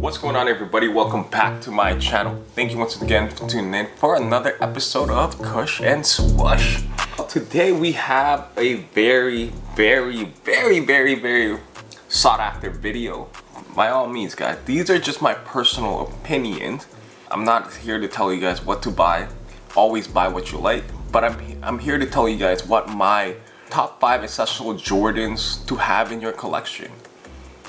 What's going on, everybody? Welcome back to my channel. Thank you once again for tuning in for another episode of KushNSwoosh. Today we have a very sought after video. By all means, guys, these are just my personal opinions. I'm not here to tell you guys what to buy. Always buy what you like, but I'm here to tell you guys what my top 5 essential Jordans to have in your collection.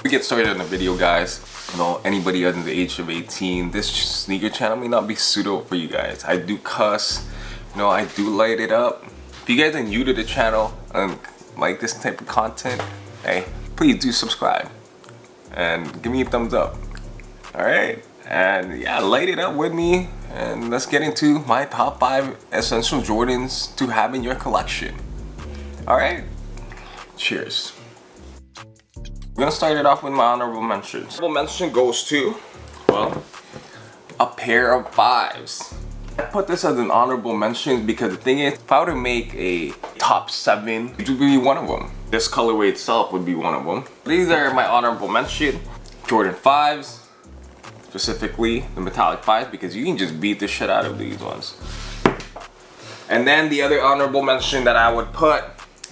We get started on the video, guys. You know, anybody under the age of 18, this sneaker channel may not be suitable for you guys. I do cuss, you know, I do light it up. If you guys are new to the channel and like this type of content, hey, please do subscribe and give me a thumbs up. Alright? And yeah, light it up with me and let's get into my top 5 essential Jordans to have in your collection. Alright? Cheers. I'm gonna start it off with my honorable mentions. Honorable mention goes to, well, a pair of 5s. I put this as an honorable mention because the thing is, if I were to make a top 7, it would be one of them. This colorway itself would be one of them. These are my honorable mention. Jordan 5s, specifically the metallic 5s, because you can just beat the shit out of these ones. And then the other honorable mention that I would put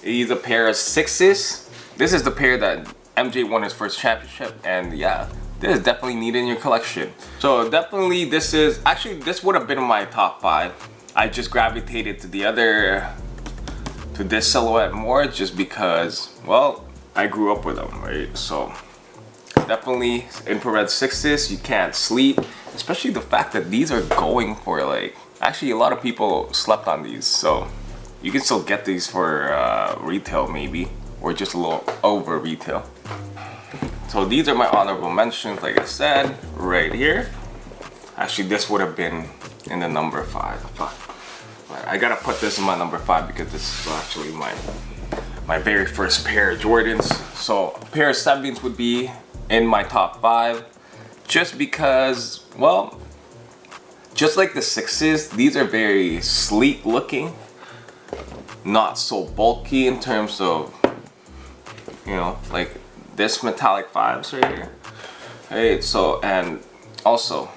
is a pair of 6s. This is the pair that MJ won his first championship, and yeah, this is definitely needed in your collection. So definitely this would have been my top 5. I just gravitated to this silhouette more just because, well, I grew up with them, right? So definitely infrared 6s, you can't sleep, especially the fact that these are going for like, actually a lot of people slept on these, so you can still get these for retail maybe, or just a little over retail. So these are my honorable mentions, like I said, right here. Actually, this would have been in the number 5. But I gotta put this in my number 5 because this is actually my very first pair of Jordans. So a pair of 7s would be in my top 5, just because, well, just like the 6s, these are very sleek looking, not so bulky in terms of, you know, like this metallic 5s right here. Hey, so, and also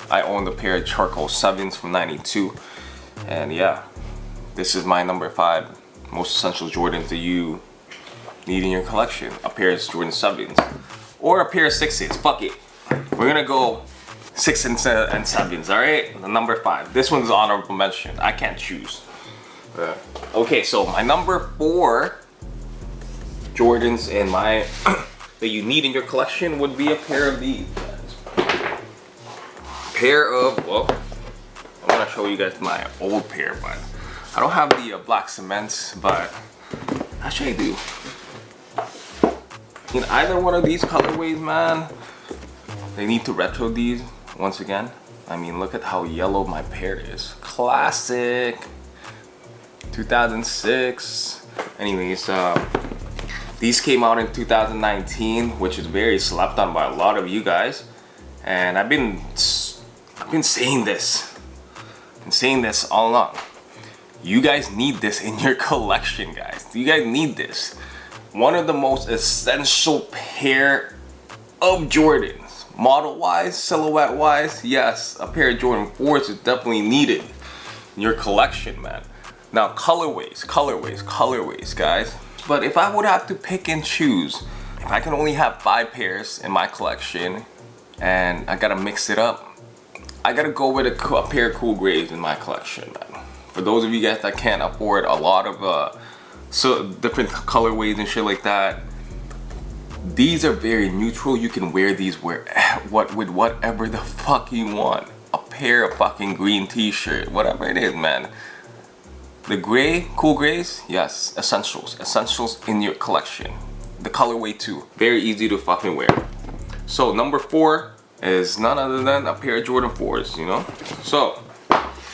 I own a pair of charcoal 7s from '92, and yeah, this is my number 5 most essential Jordans that you need in your collection. A pair of Jordan 7s or a pair of 6s. Fuck it, we're gonna go 6 and 7s. All right, the number 5. This one's honorable mention. I can't choose. Okay, so my number 4 Jordans in my that you need in your collection would be a pair of these guys. Pair of, well, I'm gonna show you guys my old pair, but I don't have the black cements, but actually I do. In either one of these colorways, man, they need to retro these once again. I mean, look at how yellow my pair is. Classic 2006. Anyways, these came out in 2019, which is very slept on by a lot of you guys, and I've been saying this all along. You guys need this in your collection, guys. You guys need this. One of the most essential pair of Jordans, model-wise, silhouette-wise. Yes, a pair of Jordan 4s is definitely needed in your collection, man. Now, colorways, guys. But if I would have to pick and choose, if I can only have 5 pairs in my collection and I gotta mix it up, I gotta go with a pair of cool grays in my collection, man. For those of you guys that can't afford a lot of different colorways and shit like that, these are very neutral. You can wear these with whatever the fuck you want. A pair of fucking green t-shirt, whatever it is, man. The gray, cool grays, yes, essentials in your collection. The colorway too, very easy to fucking wear. So number 4 is none other than a pair of Jordan 4s, you know? So,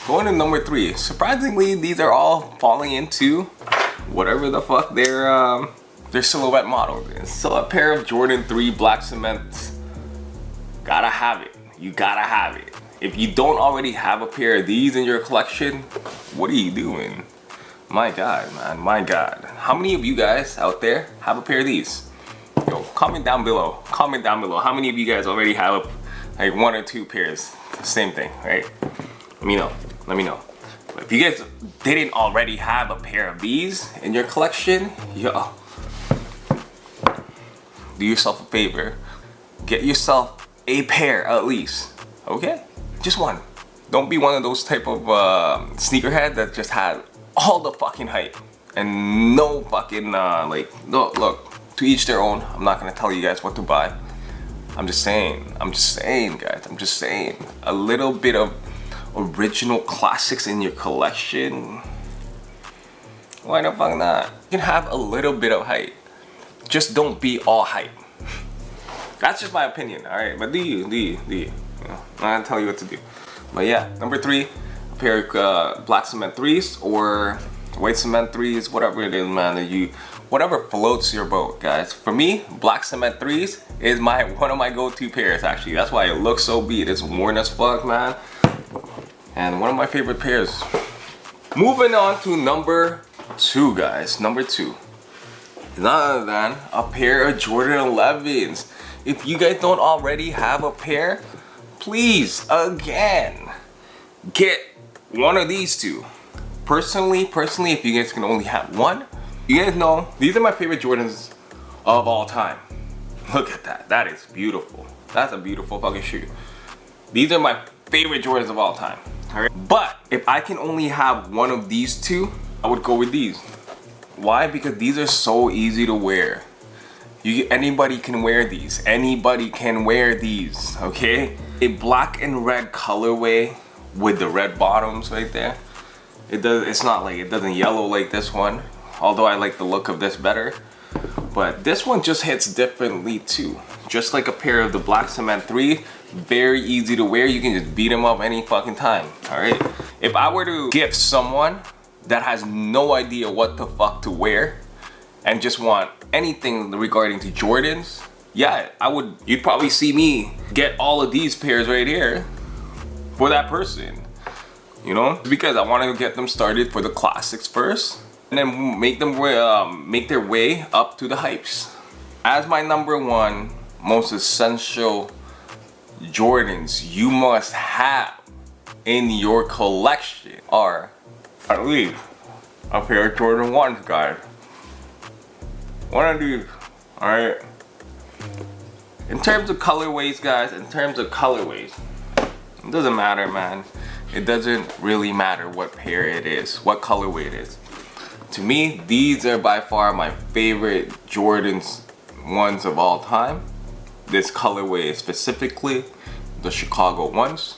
going to number 3, surprisingly, these are all falling into whatever the fuck their silhouette model is. So a pair of Jordan 3 black cements, gotta have it, you gotta have it. If you don't already have a pair of these in your collection, what are you doing? My God, man, my God. How many of you guys out there have a pair of these? Yo, comment down below. Comment down below. How many of you guys already have like 1 or 2 pairs, same thing, right? Let me know. Let me know. But if you guys didn't already have a pair of these in your collection, yo, do yourself a favor. Get yourself a pair at least, okay? Just one. Don't be one of those type of sneakerhead that just had all the fucking hype and no fucking like, look, to each their own. I'm not gonna tell you guys what to buy. I'm just saying, guys, I'm just saying. A little bit of original classics in your collection. Why the fuck not? You can have a little bit of hype. Just don't be all hype. That's just my opinion, alright? But do you. You know, I'm not gonna tell you what to do. But yeah, number 3, a pair of black cement 3s or white cement 3s, whatever it is, man, that you, whatever floats your boat, guys. For me, black cement 3s is one of my go-to pairs, actually. That's why it looks so beat. It's worn as fuck, man. And one of my favorite pairs. Moving on to number 2, guys. Number 2. None other than a pair of Jordan 11s. If you guys don't already have a pair, please, again, get one of these 2. Personally, if you guys can only have one, you guys know these are my favorite Jordans of all time. Look at that. That is beautiful. That's a beautiful fucking shoe. These are my favorite Jordans of all time. Alright. But if I can only have one of these 2, I would go with these. Why? Because these are so easy to wear. Anybody can wear these. Anybody can wear these, okay? A black and red colorway with the red bottoms right there. It's not like, it doesn't yellow like this one. Although I like the look of this better. But this one just hits differently too. Just like a pair of the black cement 3, very easy to wear. You can just beat them up any fucking time, alright? If I were to gift someone that has no idea what the fuck to wear and just want anything regarding to Jordans, yeah, you'd probably see me get all of these pairs right here for that person, you know? Because I want to get them started for the classics first and then make their way up to the hypes. As my number 1 most essential Jordans you must have in your collection are at least a pair of Jordan 1s, guys. One of these, alright? In terms of colorways, guys, it doesn't matter, man. It doesn't really matter what pair it is, what colorway it is. To me, these are by far my favorite Jordans 1s of all time. This colorway specifically, the Chicago 1s.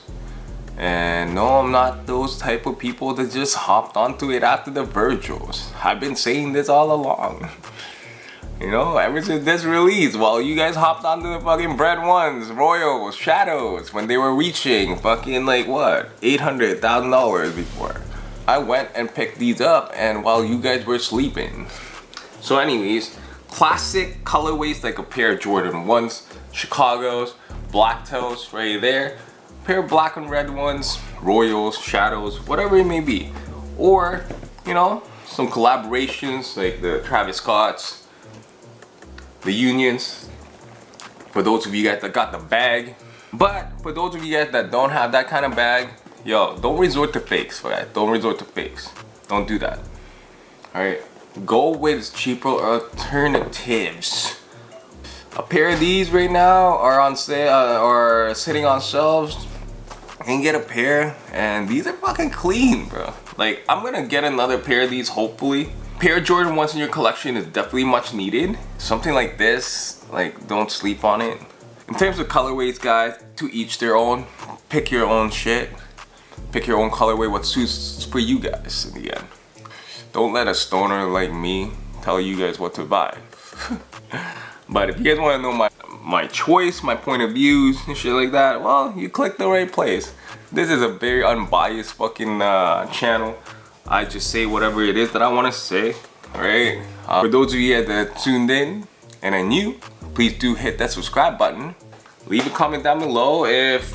And no, I'm not those type of people that just hopped onto it after the Virgils. I've been saying this all along. You know, ever since this release, while you guys hopped onto the fucking Bread 1s, Royals, Shadows, when they were reaching fucking like what, $800,000 before. I went and picked these up and while you guys were sleeping. So anyways, classic colorways like a pair of Jordan 1s, Chicago's, Black Toes right there. Pair of black and red ones, Royals, Shadows, whatever it may be. Or, you know, some collaborations like the Travis Scott's, the Unions, for those of you guys that got the bag. But for those of you guys that don't have that kind of bag, yo, don't resort to fakes, right? Don't resort to fakes. Don't do that. Alright, go with cheaper alternatives. A pair of these right now are on sale, or sitting on shelves. You can get a pair, and these are fucking clean, bro. Like, I'm gonna get another pair of these, hopefully. Pair of Jordan 1s in your collection is definitely much needed. Something like this, like, don't sleep on it. In terms of colorways, guys, to each their own. Pick your own shit. Pick your own colorway, what suits for you guys in the end. Don't let a stoner like me tell you guys what to buy. But if you guys want to know my choice, my point of views and shit like that, well, you click the right place. This is a very unbiased fucking channel. I just say whatever it is that I want to say, alright? For those of you that tuned in and are new, please do hit that subscribe button. Leave a comment down below if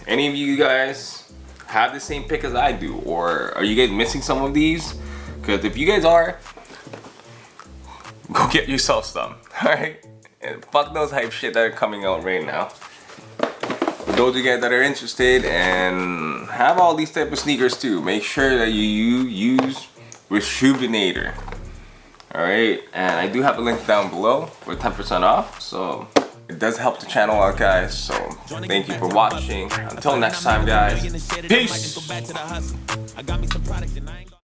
any of you guys have the same pick as I do, or are you guys missing some of these? Because if you guys are, go get yourself some, alright? And fuck those hype shit that are coming out right now. For those of you guys that are interested and have all these type of sneakers too, make sure that you use Rejuvenator. Alright, and I do have a link down below for 10% off, so it does help the channel out, guys. So thank you for watching. Until next time, guys. Peace.